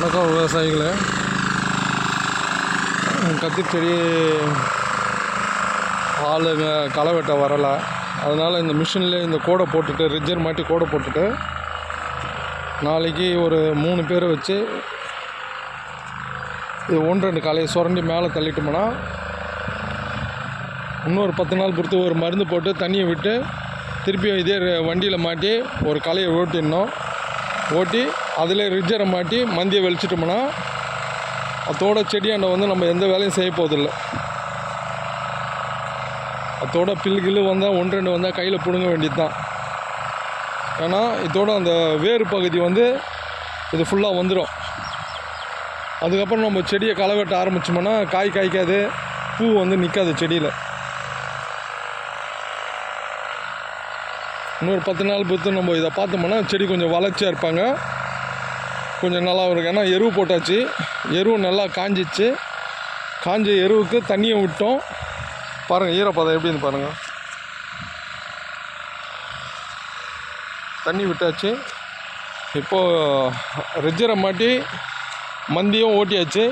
வணக்கம் விவசாயிகளே. கத்திரி செடி ஆளுங்க களை வெட்ட வரலை. அதனால் இந்த மிஷினில் இந்த கோடை போட்டுட்டு ரிஜர் மாட்டி கோடை போட்டுட்டு நாளைக்கு ஒரு 3 பேரை வச்சு இது 1-2 களையை சுரண்டி மேலே தள்ளிட்டோம்னா இன்னொரு 10 நாள் பொறுத்து ஒரு மருந்து போட்டு தண்ணியை விட்டு திருப்பியும் இதே வண்டியில் மாட்டி ஒரு களையை ஓட்டி அதில் ரிஜரை மாட்டி மந்தியை வெளிச்சிட்டோம்னா அதோட செடியாண்ட வந்து நம்ம எந்த வேலையும் செய்ய போதில்லை. அதோட பில்லு வந்தால் 1-2 வந்தால் கையில் பிடுங்க வேண்டியது தான். ஏன்னா இதோட அந்த வேறு பகுதி வந்து இது ஃபுல்லாக வந்துடும். அதுக்கப்புறம் நம்ம செடியை களை வெட்ட ஆரம்பித்தோம்னா காய் காய்க்காது, பூ வந்து நிற்காது செடியில். இன்னொரு 10 நாள் பொறுத்து நம்ம இதை பார்த்தோம்னா செடி கொஞ்சம் வளர்ச்சியாக இருப்பாங்க, கொஞ்சம் நல்லா இருக்கும். ஏன்னா எருவு போட்டாச்சு, எருவு நல்லா காஞ்சிச்சு. காஞ்ச எருவுக்கு தண்ணியை விட்டோம். பாருங்கள் ஈரப்பதம் எப்படின்னு பாருங்கள். தண்ணி விட்டாச்சு. இப்போது ரிஜரை மாட்டி மந்தியும் ஓட்டியாச்சு.